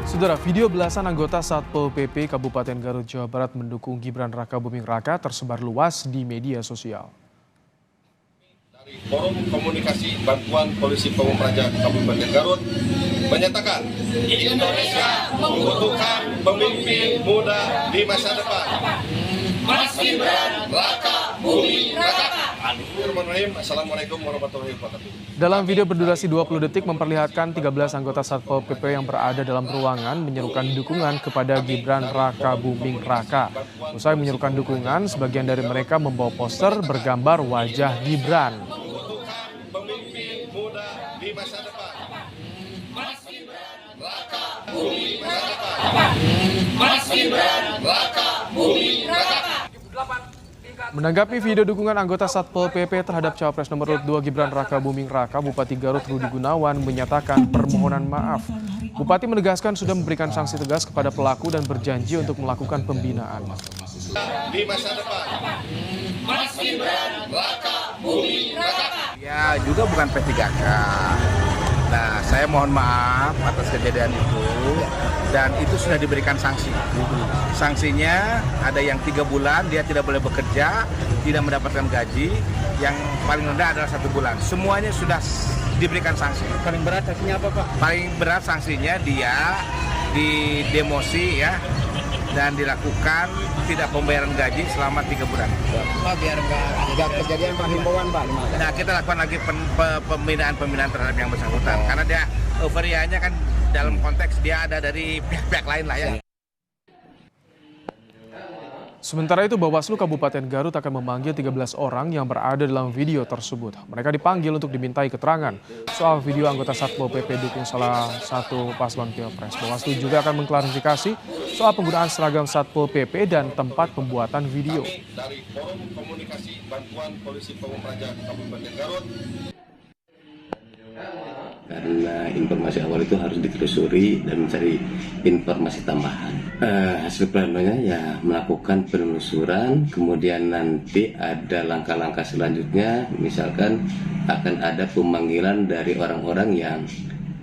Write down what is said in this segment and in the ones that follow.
Saudara, video belasan anggota Satpol PP Kabupaten Garut, Jawa Barat mendukung Gibran Raka Buming Raka tersebar luas di media sosial. Dari Forum Komunikasi Bantuan Polisi Pamung Praja Kabupaten Garut menyatakan Indonesia membutuhkan pemimpin muda di masa depan. Mas Gibran Raka Buming Raka. Assalamualaikum warahmatullahi wabarakatuh. Dalam video berdurasi 20 detik memperlihatkan 13 anggota Satpol PP yang berada dalam ruangan menyerukan dukungan kepada Gibran Raka Buming Raka. Usai menyerukan dukungan, sebagian dari mereka membawa poster bergambar wajah Gibran. Membutuhkan pemimpin muda di masa depan. Mas Gibran Raka Buming Raka. Mas Gibran Raka Buming Raka. Menanggapi video dukungan anggota Satpol PP terhadap Cawapres nomor urut 2 Gibran Raka Buming Raka, Bupati Garut Rudi Gunawan menyatakan permohonan maaf. Bupati menegaskan sudah memberikan sanksi tegas kepada pelaku dan berjanji untuk melakukan pembinaan. Di masa depan. Mas Gibran Raka Buming Raka. Ya juga bukan P3K. Nah, saya mohon maaf atas kejadian itu dan itu sudah diberikan sanksi. Sanksinya ada yang 3 bulan dia tidak boleh bekerja, tidak mendapatkan gaji, yang paling rendah adalah 1 bulan. Semuanya sudah diberikan sanksi. Paling berat sanksinya apa, Pak? Paling berat sanksinya dia didemosi ya dan dilakukan tidak pembayaran gaji selama 3 bulan. Pak, biar nggak kejadian Pak, himbauan Pak. Nah, kita lakukan lagi pembinaan terhadap yang bersangkutan karena dia euforianya kan dalam konteks dia ada dari pihak-pihak lain lah ya. Sementara itu, Bawaslu Kabupaten Garut akan memanggil 13 orang yang berada dalam video tersebut. Mereka dipanggil untuk dimintai keterangan soal video anggota Satpol PP dukung salah satu paslon Pilpres. Bawaslu juga akan mengklarifikasi soal penggunaan seragam Satpol PP dan tempat pembuatan video. Dari Forum Komunikasi Bantuan Polisi Pamung Praja Kabupaten Garut. Karena informasi awal itu harus ditelusuri dan mencari informasi tambahan. Hasil planonya ya melakukan penelusuran, kemudian nanti ada langkah-langkah selanjutnya, misalkan akan ada pemanggilan dari orang-orang yang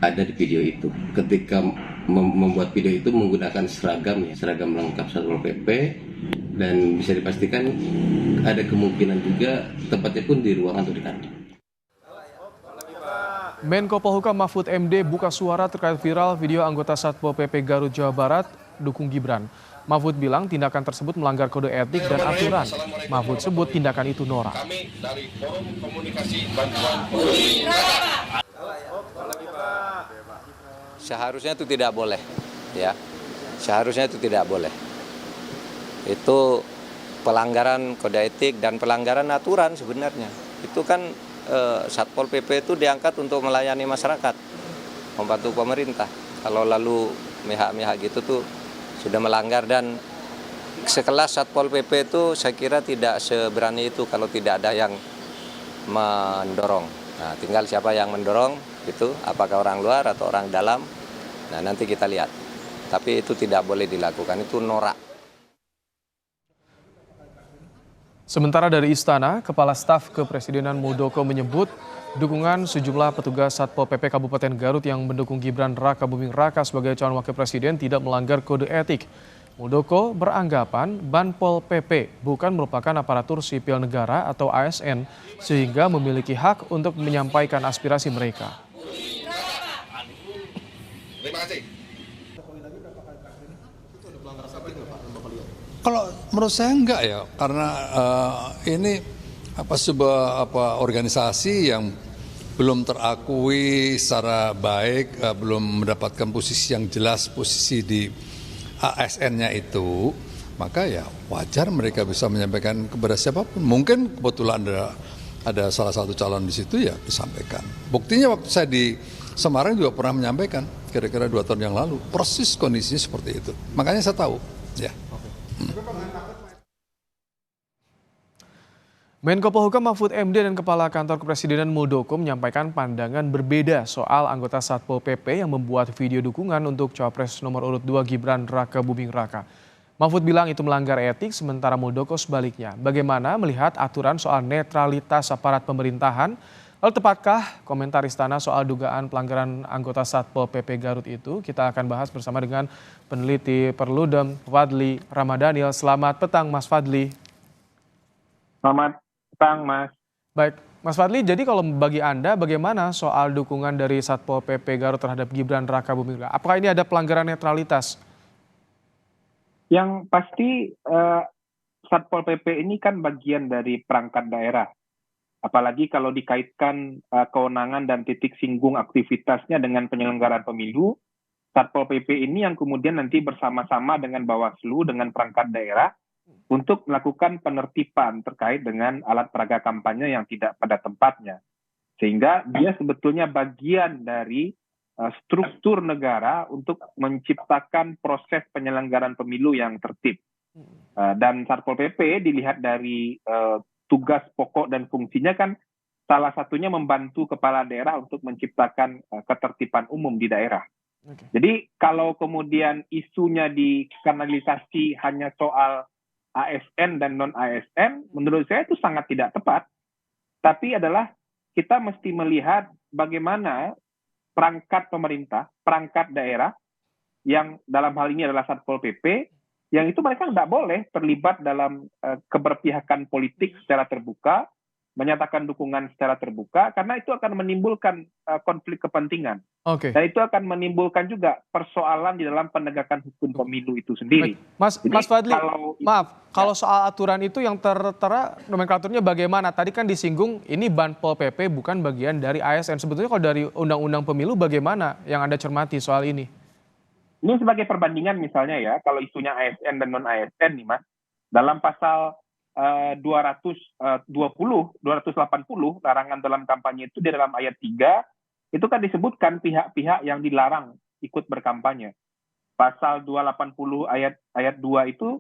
ada di video itu. Ketika membuat video itu menggunakan seragam lengkap Satpol PP, dan bisa dipastikan ada kemungkinan juga tempatnya pun di ruangan atau di kantor. Menko Polhukam Mahfud MD buka suara terkait viral video anggota Satpol PP Garut, Jawa Barat dukung Gibran. Mahfud bilang tindakan tersebut melanggar kode etik dan aturan. Mahfud sebut tindakan itu norak. Kami dari Forum Komunikasi Bantuan Polisi. Seharusnya itu tidak boleh, ya. Seharusnya itu tidak boleh. Itu pelanggaran kode etik dan pelanggaran aturan sebenarnya. Itu kan Satpol PP itu diangkat untuk melayani masyarakat, membantu pemerintah. Kalau lalu mihak-mihak gitu tuh sudah melanggar, dan sekelas Satpol PP itu saya kira tidak seberani itu kalau tidak ada yang mendorong. Nah, tinggal siapa yang mendorong itu, apakah orang luar atau orang dalam. Nah, nanti kita lihat. Tapi itu tidak boleh dilakukan, itu norak. Sementara dari Istana, Kepala Staf Kepresidenan Muldoko menyebut dukungan sejumlah petugas Satpol PP Kabupaten Garut yang mendukung Gibran Raka Buming Raka sebagai calon wakil presiden tidak melanggar kode etik. Muldoko beranggapan Banpol PP bukan merupakan aparatur sipil negara atau ASN sehingga memiliki hak untuk menyampaikan aspirasi mereka. Terima kasih. Kalau menurut saya enggak ya, karena ini sebuah organisasi yang belum terakui secara baik, belum mendapatkan posisi yang jelas, posisi di ASN-nya itu, maka ya wajar mereka bisa menyampaikan kepada siapapun. Mungkin kebetulan ada salah satu calon di situ ya disampaikan. Buktinya waktu saya di Semarang juga pernah menyampaikan, kira-kira 2 tahun yang lalu, persis kondisinya seperti itu. Makanya saya tahu, ya. Menko Polhukam Mahfud MD dan Kepala Kantor Kepresidenan Muldoko menyampaikan pandangan berbeda soal anggota Satpol PP yang membuat video dukungan untuk Cawapres nomor urut 2 Gibran Raka Buming Raka. Mahfud bilang itu melanggar etik, sementara Muldoko sebaliknya. Bagaimana melihat aturan soal netralitas aparat pemerintahan? Lalu tepatkah komentar Istana soal dugaan pelanggaran anggota Satpol PP Garut itu? Kita akan bahas bersama dengan peneliti Perludem Fadli Ramadhanil. Selamat petang Mas Fadli. Selamat petang, Mas. Baik, Mas Fadli, jadi kalau bagi Anda bagaimana soal dukungan dari Satpol PP Garut terhadap Gibran Rakabuming Raka? Apakah ini ada pelanggaran netralitas? Yang pasti Satpol PP ini kan bagian dari perangkat daerah. Apalagi kalau dikaitkan kewenangan dan titik singgung aktivitasnya dengan penyelenggaraan pemilu, Satpol PP ini yang kemudian nanti bersama-sama dengan Bawaslu, dengan perangkat daerah, untuk melakukan penertiban terkait dengan alat peraga kampanye yang tidak pada tempatnya. Sehingga dia sebetulnya bagian dari struktur negara untuk menciptakan proses penyelenggaraan pemilu yang tertib. Dan Satpol PP dilihat dari tugas pokok dan fungsinya kan salah satunya membantu kepala daerah untuk menciptakan ketertiban umum di daerah. Jadi kalau kemudian isunya dikanalisasi hanya soal ASN dan non-ASN, menurut saya itu sangat tidak tepat. Tapi adalah kita mesti melihat bagaimana perangkat pemerintah, perangkat daerah, yang dalam hal ini adalah Satpol PP, yang itu mereka tidak boleh terlibat dalam keberpihakan politik secara terbuka, menyatakan dukungan secara terbuka, karena itu akan menimbulkan konflik kepentingan. Dan itu akan menimbulkan juga persoalan di dalam penegakan hukum pemilu itu sendiri. Mas Fadli, kalau soal aturan itu yang tertera nomenklaturnya bagaimana? Tadi kan disinggung ini Banpol PP bukan bagian dari ASN. Sebetulnya kalau dari Undang-Undang Pemilu bagaimana yang Anda cermati soal ini? Ini sebagai perbandingan misalnya ya, kalau isunya ASN dan non-ASN nih Mas, dalam pasal 280, larangan dalam kampanye itu di dalam ayat 3, itu kan disebutkan pihak-pihak yang dilarang ikut berkampanye. Pasal 280 ayat 2 itu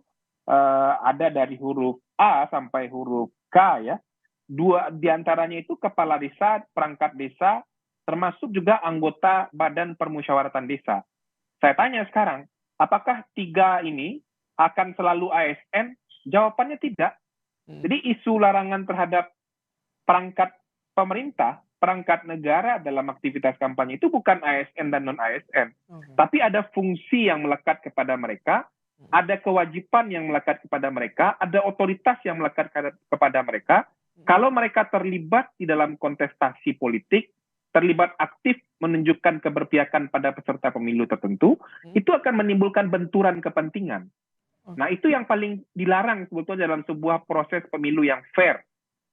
ada dari huruf A sampai huruf K ya. Dua diantaranya itu kepala desa, perangkat desa, termasuk juga anggota Badan Permusyawaratan Desa. Saya tanya sekarang, apakah 3 ini akan selalu ASN? Jawabannya tidak. Jadi isu larangan terhadap perangkat pemerintah, perangkat negara dalam aktivitas kampanye itu bukan ASN dan non-ASN. Tapi ada fungsi yang melekat kepada mereka, ada kewajiban yang melekat kepada mereka, ada otoritas yang melekat kepada mereka. Kalau mereka terlibat di dalam kontestasi politik, terlibat aktif menunjukkan keberpihakan pada peserta pemilu tertentu, itu akan menimbulkan benturan kepentingan. Nah, itu yang paling dilarang sebetulnya dalam sebuah proses pemilu yang fair.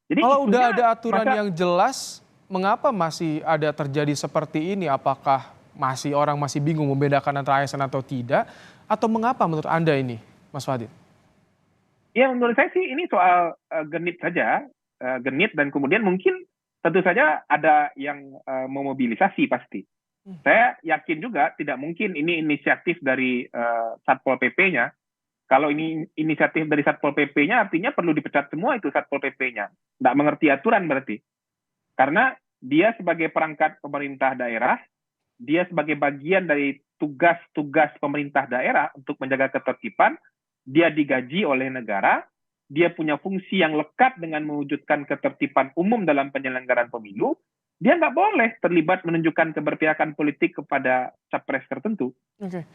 Jadi kalau udah ada aturan yang jelas, mengapa masih ada terjadi seperti ini? Apakah orang masih bingung membedakan antara ASN atau tidak? Atau mengapa menurut Anda ini, Mas Fadil? Ya, menurut saya sih ini soal genit saja. Genit dan kemudian mungkin tentu saja ada yang memobilisasi pasti. Saya yakin juga tidak mungkin ini inisiatif dari Satpol PP-nya. Kalau ini inisiatif dari Satpol PP-nya artinya perlu dipecat semua itu Satpol PP-nya. Tidak mengerti aturan berarti. Karena dia sebagai perangkat pemerintah daerah, dia sebagai bagian dari tugas-tugas pemerintah daerah untuk menjaga ketertiban, dia digaji oleh negara, dia punya fungsi yang lekat dengan mewujudkan ketertiban umum dalam penyelenggaraan pemilu, dia nggak boleh terlibat menunjukkan keberpihakan politik kepada capres tertentu.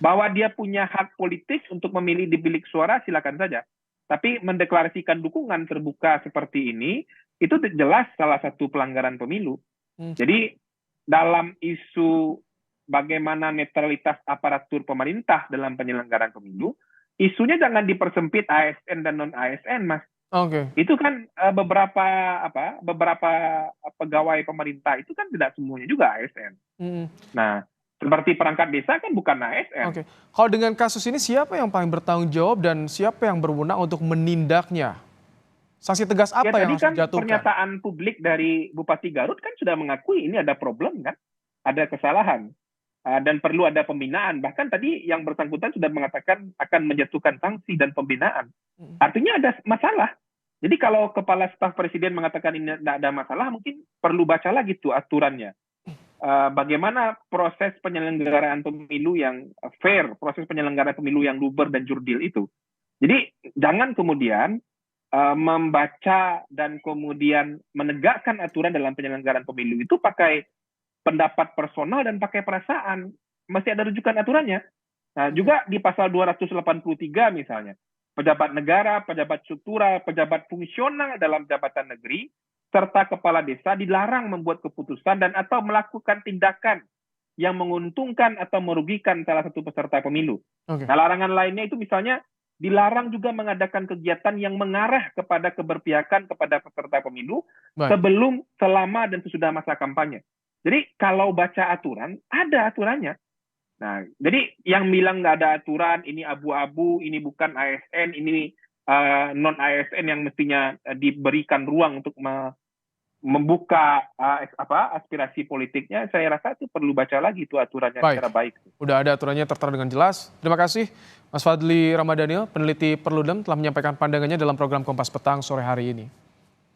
Bahwa dia punya hak politik untuk memilih di bilik suara, silakan saja. Tapi mendeklarasikan dukungan terbuka seperti ini, itu jelas salah satu pelanggaran pemilu. Jadi dalam isu bagaimana netralitas aparatur pemerintah dalam penyelenggaraan pemilu, isunya jangan dipersempit ASN dan non-ASN, Mas. Itu kan beberapa pegawai pemerintah itu kan tidak semuanya juga ASN. Nah, seperti perangkat desa kan bukan ASN. Kalau dengan kasus ini siapa yang paling bertanggung jawab dan siapa yang berwenang untuk menindaknya? Sanksi tegas apa yang harus dijatuhkan? Pernyataan publik dari Bupati Garut kan sudah mengakui ini ada problem kan, ada kesalahan. Dan perlu ada pembinaan. Bahkan tadi yang bersangkutan sudah mengatakan akan menjatuhkan sanksi dan pembinaan. Artinya ada masalah. Jadi kalau Kepala Staf Presiden mengatakan ini tidak ada masalah, mungkin perlu baca lagi tuh aturannya. Bagaimana proses penyelenggaraan pemilu yang fair, proses penyelenggaraan pemilu yang luber dan jurdil itu. Jadi jangan kemudian membaca dan kemudian menegakkan aturan dalam penyelenggaraan pemilu itu pakai pendapat personal dan pakai perasaan. Masih ada rujukan aturannya. Nah, juga di pasal 283 misalnya, pejabat negara, pejabat struktural, pejabat fungsional dalam jabatan negeri, serta kepala desa dilarang membuat keputusan dan atau melakukan tindakan yang menguntungkan atau merugikan salah satu peserta pemilu. Oke. Nah, larangan lainnya itu misalnya dilarang juga mengadakan kegiatan yang mengarah kepada keberpihakan kepada peserta pemilu Baik. sebelum, selama, dan sesudah masa kampanye. Jadi kalau baca aturan, ada aturannya. Nah, jadi yang bilang nggak ada aturan, ini abu-abu, ini bukan ASN, ini non ASN yang mestinya diberikan ruang untuk membuka aspirasi politiknya, saya rasa itu perlu baca lagi itu aturannya Baik. secara baik. Udah ada aturannya tertera dengan jelas. Terima kasih Mas Fadli Ramadhanil, peneliti Perludem, telah menyampaikan pandangannya dalam program Kompas Petang sore hari ini.